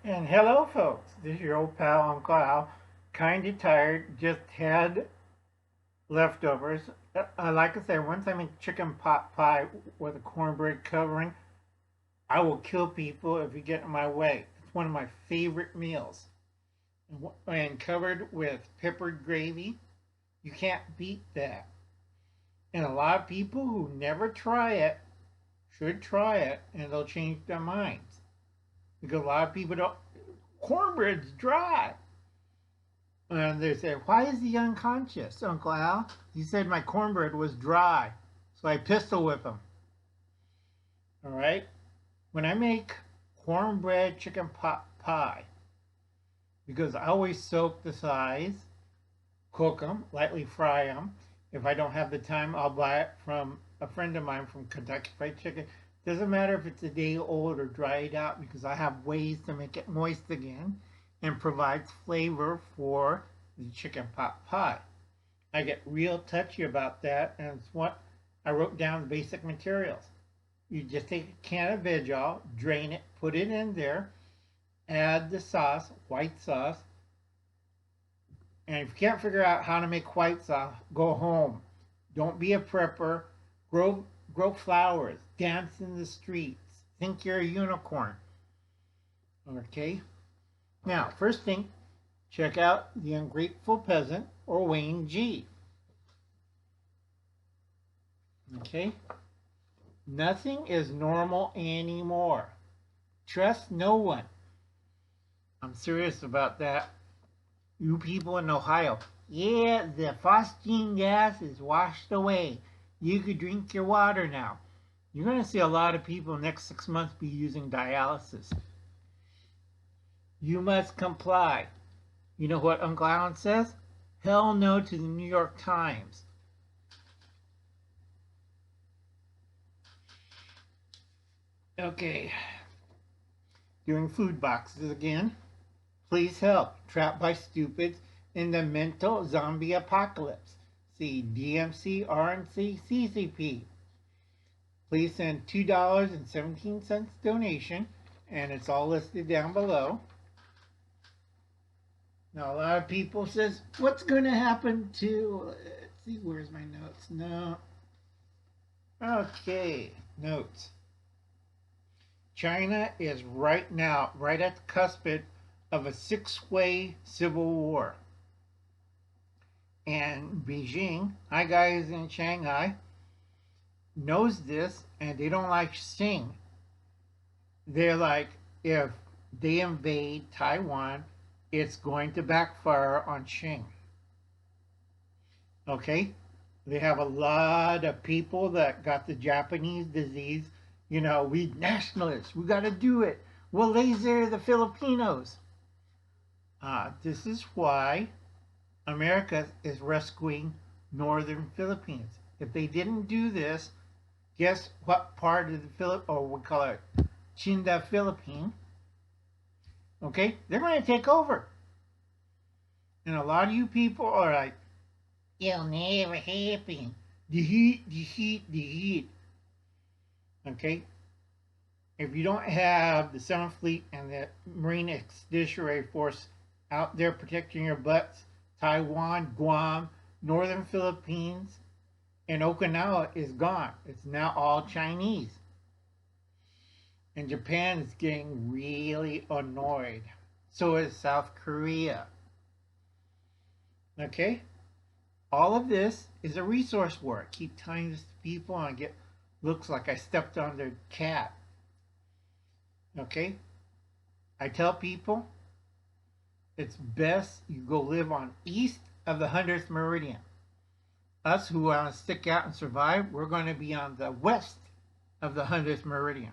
And hello, folks. This is your old pal, Uncle Al. Kind of tired. Just had leftovers. Like I said, once I make chicken pot pie with a cornbread covering, I will kill people if you get in my way. It's one of my favorite meals. And covered with peppered gravy, you can't beat that. And a lot of people who never try it should try it, and they'll change their minds. Because a lot of people don't. Cornbread's dry. And they say, why is he unconscious, Uncle Al? He said my cornbread was dry. So I pistol whip him. All right? When I make cornbread chicken pot pie, because I always soak the sides, cook them, lightly fry them. If I don't have the time, I'll buy it from a friend of mine from Kentucky Fried Chicken. Doesn't matter if it's a day old or dried out because I have ways to make it moist again and provides flavor for the chicken pot pie. I get real touchy about that, and it's what I wrote down the basic materials. You just take a can of veg oil, drain it, put it in there, add the sauce, white sauce, and if you can't figure out how to make white sauce, go home. Don't be a prepper. Grow flowers. Dance in the streets. Think you're a unicorn. Okay? Now, first thing, check out The Ungrateful Peasant or Wayne G. Okay? Nothing is normal anymore. Trust no one. I'm serious about that. You people in Ohio, yeah, the phosgene gas is washed away. You could drink your water now. You're going to see a lot of people next 6 months be using dialysis. You must comply. You know what Uncle Alan says? Hell no to the New York Times. Okay. Doing food boxes again. Please help. Trapped by stupids in the mental zombie apocalypse. See DMC, RNC, CCP. Please send $2.17 donation, and it's all listed down below. Now, a lot of people says, what's going to happen to, let's see, where's my notes? No. Okay, notes. China is right now, right at the cusp of a six-way civil war. And Beijing, hi guys in Shanghai, knows this, and they don't like Xing. They're like, if they invade Taiwan, it's going to backfire on Xing. Okay? They have a lot of people that got the Japanese disease. You know, we nationalists, we got to do it. We'll laser the Filipinos. This is why America is rescuing northern Philippines. If they didn't do this, guess what part of the or we call it Chinda Philippine, okay, they're going to take over. And a lot of you people are like, it'll never happen. The heat, the heat, the heat. Okay? If you don't have the 7th Fleet and the Marine Expeditionary Force out there protecting your butts, Taiwan, Guam, northern Philippines, and Okinawa is gone. It's now all Chinese. And Japan is getting really annoyed. So is South Korea. Okay? All of this is a resource war. I keep telling this to people and I get looks like I stepped on their cat. Okay? I tell people it's best you go live on east of the 100th meridian. Us who want to stick out and survive, we're going to be on the west of the 100th meridian.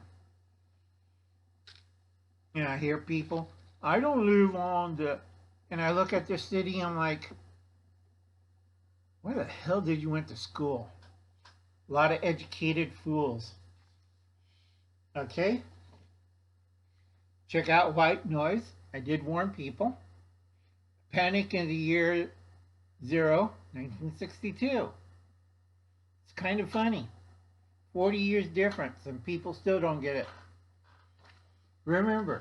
And I hear people, I don't live on the, and I look at their city, I'm like, where the hell did you went to school? A lot of educated fools. Okay? Check out white noise. I did warn people. Panic in the year 1962. It's kind of funny. 40 years difference and people still don't get it. Remember,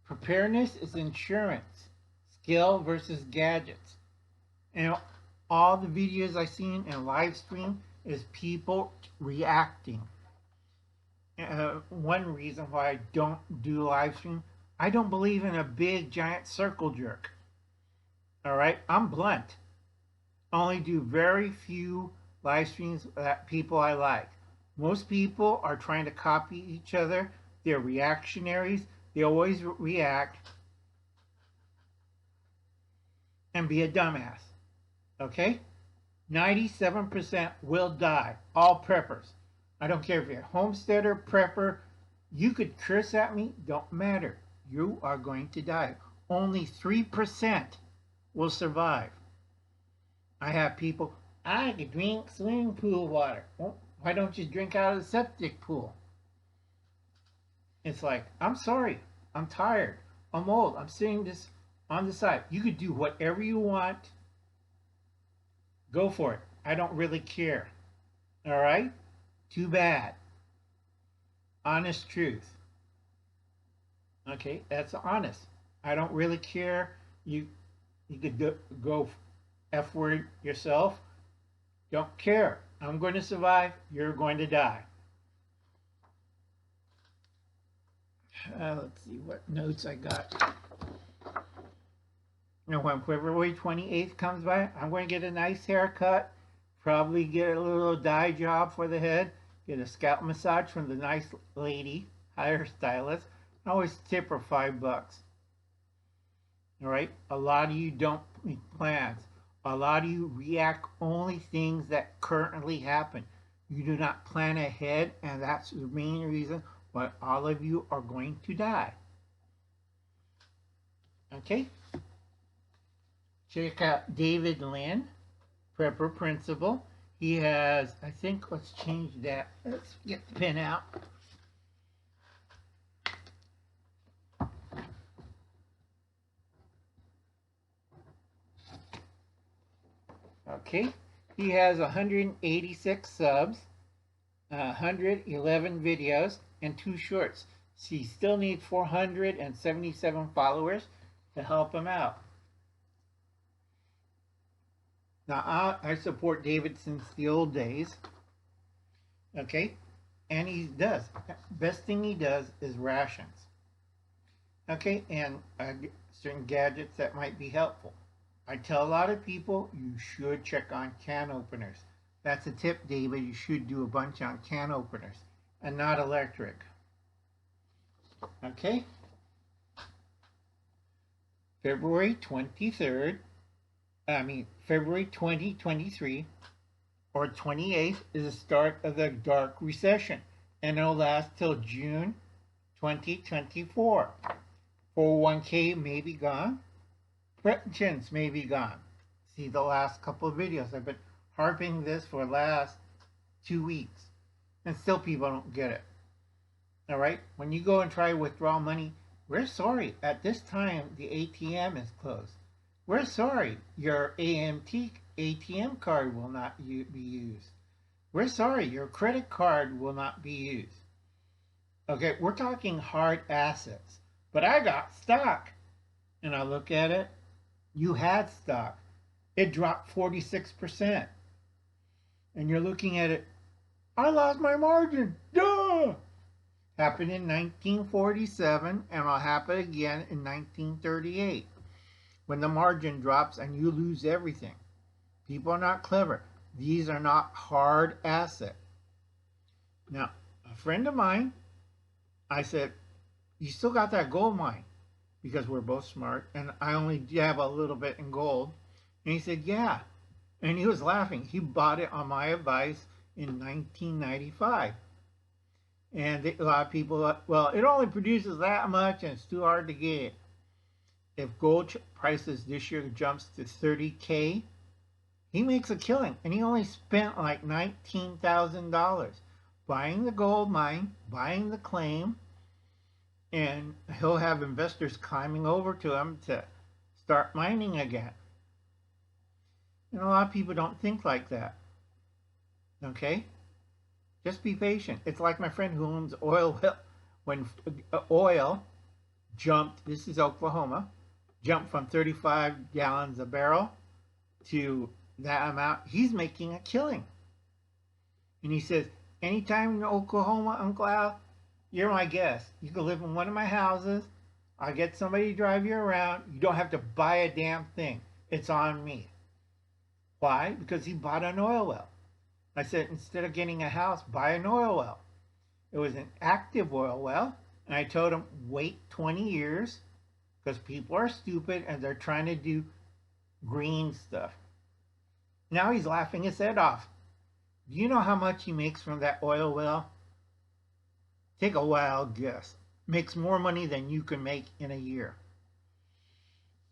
Preparedness is insurance. Skill versus gadgets. And all the videos I've seen in live stream is people reacting. One reason why I don't do live stream, I don't believe in a big giant circle jerk. All right, I'm blunt. I only do very few live streams that people I like. Most people are trying to copy each other. They're reactionaries. They always react and be a dumbass. Okay? 97% will die. All preppers. I don't care if you're a homesteader, prepper. You could curse at me. Don't matter. You are going to die. Only 3% will survive. I have people, I could drink swimming pool water. Well, why don't you drink out of the septic pool? It's like, I'm sorry. I'm tired. I'm old. I'm sitting this on the side. You could do whatever you want. Go for it. I don't really care. All right? Too bad. Honest truth. Okay, that's honest. I don't really care. You could go F word yourself. Don't care. I'm going to survive. You're going to die. Let's see what notes I got. Now, when February 28th comes by, I'm going to get a nice haircut, probably get a little dye job for the head, get a scalp massage from the nice lady, hairstylist. I always tip her $5. All right? A lot of you don't make plans. A lot of you react only things that currently happen. You do not plan ahead, and that's the main reason why all of you are going to die. Okay? Check out David Lynn, Prepper Principal. He has, I think, let's change that. Let's get the pen out. Okay, he has 186 subs, 111 videos, and 2 shorts. So he still needs 477 followers to help him out. Now, I support David since the old days. Okay, and he does. Best thing he does is rations. Okay, and certain gadgets that might be helpful. I tell a lot of people you should check on can openers. That's a tip, David. You should do a bunch on can openers and not electric. Okay? February 2023 or 28th is the start of the dark recession, and it'll last till June 2024. 401k may be gone. Pensions may be gone. See the last couple of videos. I've been harping this for the last 2 weeks, and still people don't get it. All right? When you go and try to withdraw money, we're sorry. At this time, the ATM is closed. We're sorry. Your ATM card will not be used. We're sorry. Your credit card will not be used. Okay? We're talking hard assets. But I got stock. And I look at it. You had stock. It dropped 46%. And you're looking at it. I lost my margin. Duh! Happened in 1947, and it'll happen again in 1938. When the margin drops and you lose everything. People are not clever. These are not hard assets. Now, a friend of mine, I said, you still got that gold mine? Because we're both smart, and I only have a little bit in gold. And he said, yeah. And he was laughing. He bought it on my advice in 1995. And a lot of people, well, it only produces that much, and it's too hard to get. If gold prices this year jumps to 30K, he makes a killing. And he only spent like $19,000 buying the gold mine, buying the claim, and he'll have investors climbing over to him to start mining again. And a lot of people don't think like that. Okay? Just be patient. It's like my friend who owns oil. When oil jumped, this is Oklahoma, jumped from 35 gallons a barrel to that amount. He's making a killing. And he says, anytime in Oklahoma, Uncle Al, you're my guest. You can live in one of my houses. I'll get somebody to drive you around. You don't have to buy a damn thing. It's on me. Why? Because he bought an oil well. I said, instead of getting a house, buy an oil well. It was an active oil well. And I told him, wait 20 years because people are stupid and they're trying to do green stuff. Now he's laughing his head off. Do you know how much he makes from that oil well? Take a wild guess. Makes more money than you can make in a year.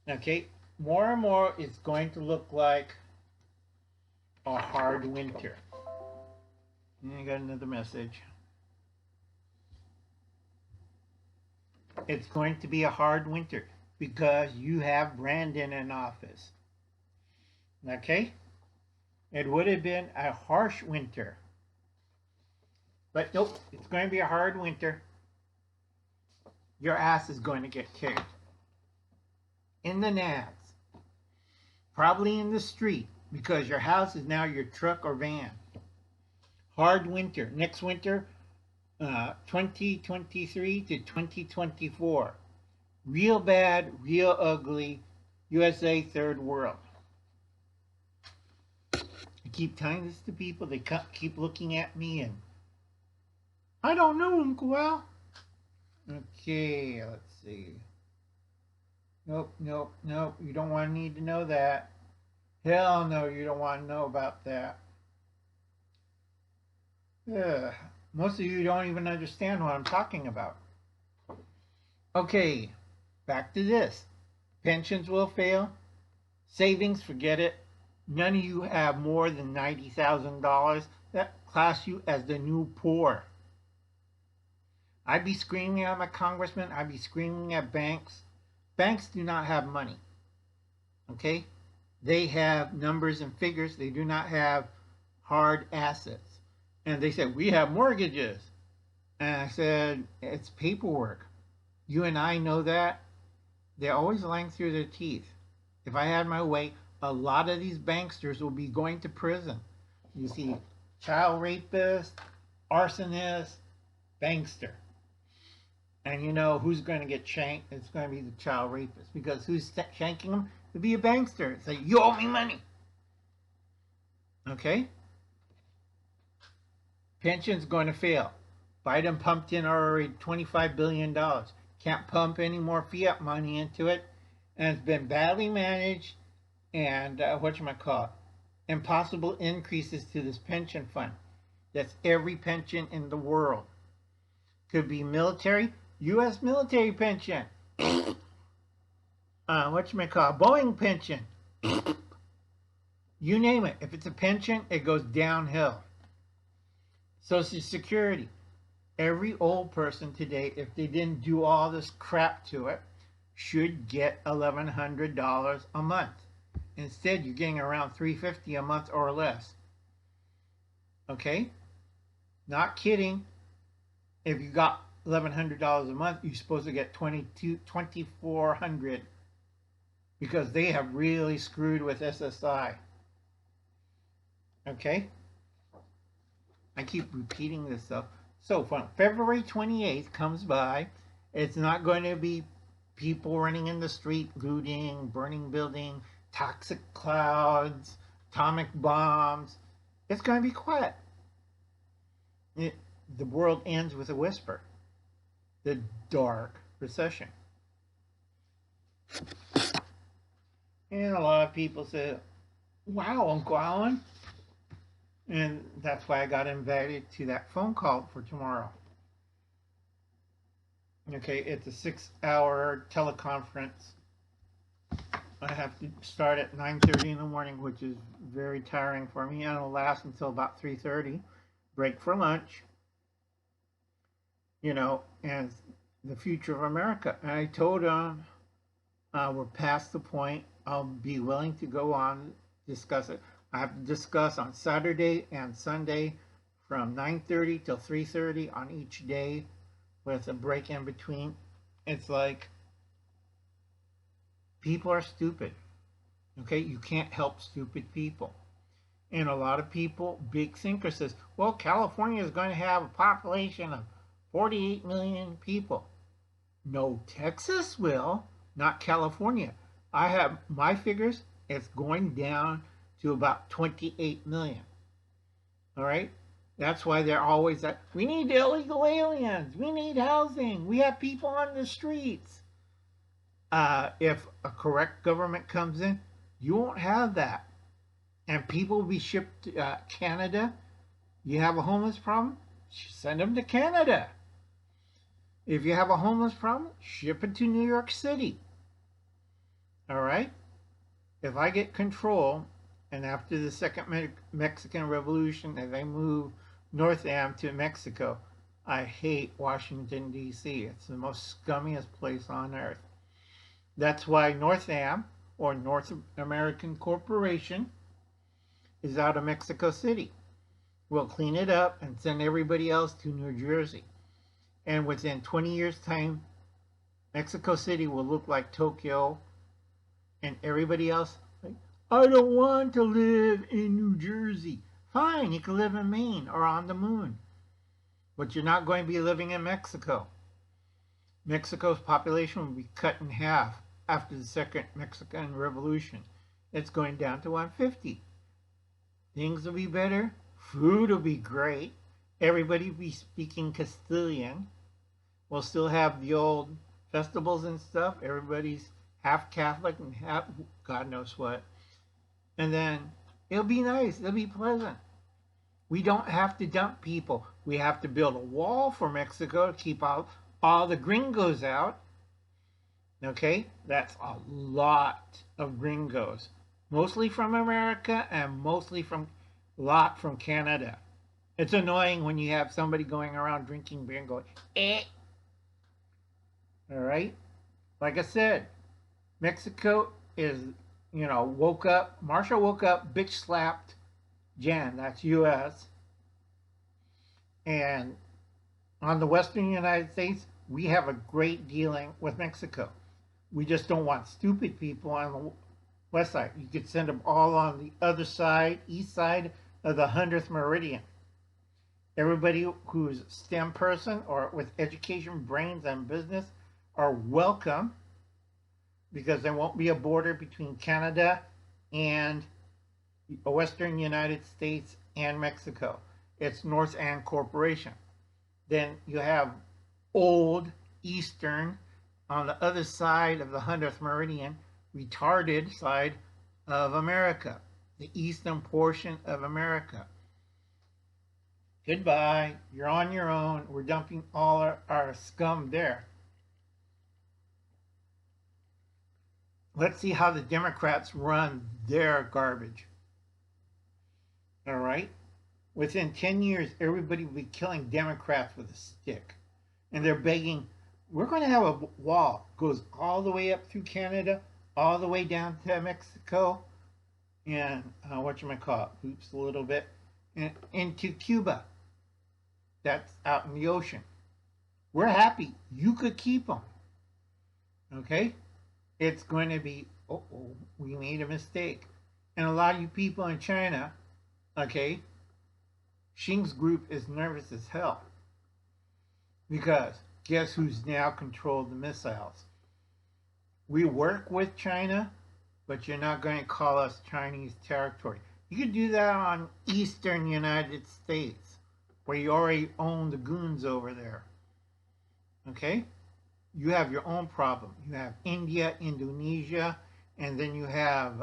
Okay, more and more it's going to look like a hard winter. And I got another message. It's going to be a hard winter because you have Brandon in office. Okay? It would have been a harsh winter. But nope, it's going to be a hard winter. Your ass is going to get kicked. In the nads. Probably in the street because your house is now your truck or van. Hard winter. Next winter, 2023 to 2024. Real bad, real ugly, USA third world. I keep telling this to people. They keep looking at me and I don't know, Uncle Al. Okay, let's see. Nope, nope, nope. You don't want to need to know that. Hell no, you don't want to know about that. Ugh. Most of you don't even understand what I'm talking about. Okay, back to this. Pensions will fail. Savings, forget it. None of you have more than $90,000. That class you as the new poor. I'd be screaming at my congressman. I'd be screaming at banks. Banks do not have money. Okay? They have numbers and figures. They do not have hard assets. And they said, we have mortgages. And I said, it's paperwork. You and I know that. They're always lying through their teeth. If I had my way, a lot of these banksters will be going to prison. You see, child rapist, arsonist, bankster. And you know who's going to get shanked? It's going to be the child rapist. Because who's shanking them? It'll be a bankster. It's like, you owe me money. Okay? Pension's going to fail. Biden pumped in already $25 billion. Can't pump any more fiat money into it. And it's been badly managed. And whatchamacallit? Impossible increases to this pension fund. That's every pension in the world. Could be military. U.S. military pension. Boeing pension. You name it. If it's a pension, it goes downhill. Social Security. Every old person today, if they didn't do all this crap to it, should get $1,100 a month. Instead, you're getting around $350 a month or less. Okay? Not kidding. If you got $1,100 a month, you're supposed to get $2,400 because they have really screwed with SSI. Okay? I keep repeating this stuff. So from February 28th comes by, it's not going to be people running in the street, looting, burning buildings, toxic clouds, atomic bombs. It's going to be quiet. The world ends with a whisper. The dark recession. And a lot of people say, wow, Uncle Alan. And that's why I got invited to that phone call for tomorrow. Okay, it's a 6-hour teleconference. I have to start at 9:30 in the morning, which is very tiring for me, and it'll last until about 3:30. Break for lunch. You know, and the future of America. And I told them we're past the point. I'll be willing to go on, discuss it. I have to discuss on Saturday and Sunday from 9:30 till 3:30 on each day with a break in between. It's like People are stupid. Okay, you can't help stupid people. And a lot of people, big thinker says, well, California is going to have a population of 48 million people. No, Texas will, not California. I have my figures, it's going down to about 28 million. All right? That's why they're always like, we need illegal aliens. We need housing. We have people on the streets. If a correct government comes in, you won't have that. And people will be shipped to Canada. You have a homeless problem? Send them to Canada. If you have a homeless problem, ship it to New York City. All right? If I get control, and after the second Mexican Revolution, as I move North Am to Mexico, I hate Washington, D.C. It's the most scummiest place on earth. That's why North Am, or North American Corporation, is out of Mexico City. We'll clean it up and send everybody else to New Jersey. And within 20 years' time, Mexico City will look like Tokyo, and everybody else, like, I don't want to live in New Jersey. Fine, you can live in Maine or on the moon. But you're not going to be living in Mexico. Mexico's population will be cut in half after the second Mexican Revolution. It's going down to 150. Things will be better. Food will be great. Everybody will be speaking Castilian. We'll still have the old festivals and stuff. Everybody's half Catholic and half God knows what. And then it'll be nice. It'll be pleasant. We don't have to dump people. We have to build a wall for Mexico to keep out all the gringos out. Okay? That's a lot of gringos. Mostly from America and mostly from a lot from Canada. It's annoying when you have somebody going around drinking beer and going, eh. All right? Like I said, Mexico is, woke up. Marshall woke up, bitch slapped Jan, that's U.S. And on the western United States, we have a great dealing with Mexico. We just don't want stupid people on the west side. You could send them all on the other side, east side of the 100th meridian. Everybody who's a STEM person or with education, brains, and business are welcome, because there won't be a border between Canada and the western United States and Mexico. It's North Am Corporation. Then you have old Eastern on the other side of the 100th meridian, retarded side of America, the eastern portion of America. Goodbye. You're on your own. We're dumping all our scum there. Let's see how the Democrats run their garbage. All right? Within 10 years, everybody will be killing Democrats with a stick. And they're begging, we're going to have a wall. Goes all the way up through Canada, all the way down to Mexico, and oops, a little bit, and into Cuba. That's out in the ocean. We're happy. You could keep them. Okay? It's going to be, we made a mistake. And a lot of you people in China, okay, Xing's group is nervous as hell. Because guess who's now controlled the missiles? We work with China, but you're not going to call us Chinese territory. You could do that on eastern United States, where you already own the goons over there. Okay? You have your own problem. You have India, Indonesia, and then you have,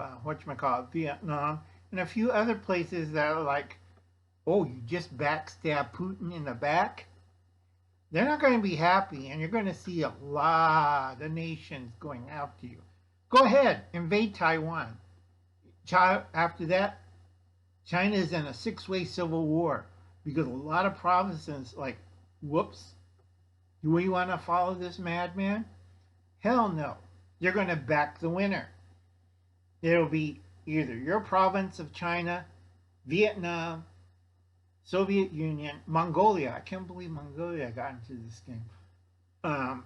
Vietnam, and a few other places that are like, oh, you just backstab Putin in the back? They're not going to be happy, and you're going to see a lot of nations going after you. Go ahead, invade Taiwan. After that, China is in a 6-way civil war because a lot of provinces like, whoops, do we want to follow this madman? Hell no. You're going to back the winner. It'll be either your province of China, Vietnam, Soviet Union, Mongolia. I can't believe Mongolia got into this game.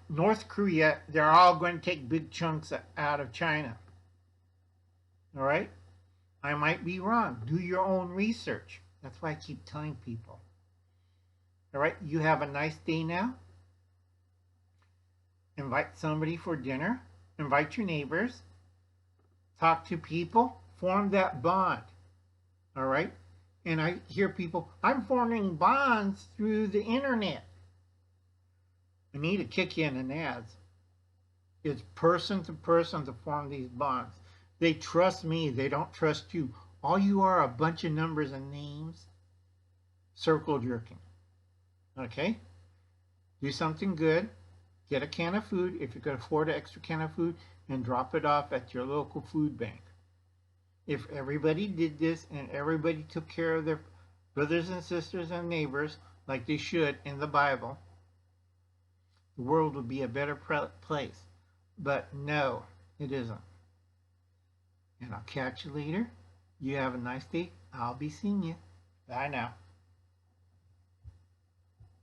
North Korea, they're all going to take big chunks out of China. All right? I might be wrong. Do your own research. That's why I keep telling people. All right? You have a nice day now. Invite somebody for dinner. Invite your neighbors. Talk to people. Form that bond. All right? And I hear people, I'm forming bonds through the internet. I need to kick you in the nads. It's person to person to form these bonds. They trust me. They don't trust you. All you are a bunch of numbers and names circle jerking. Okay? Do something good. Get a can of food if you can afford an extra can of food and drop it off at your local food bank. If everybody did this and everybody took care of their brothers and sisters and neighbors like they should in the Bible, the world would be a better place. But no, it isn't. And I'll catch you later. You have a nice day. I'll be seeing you. Bye now.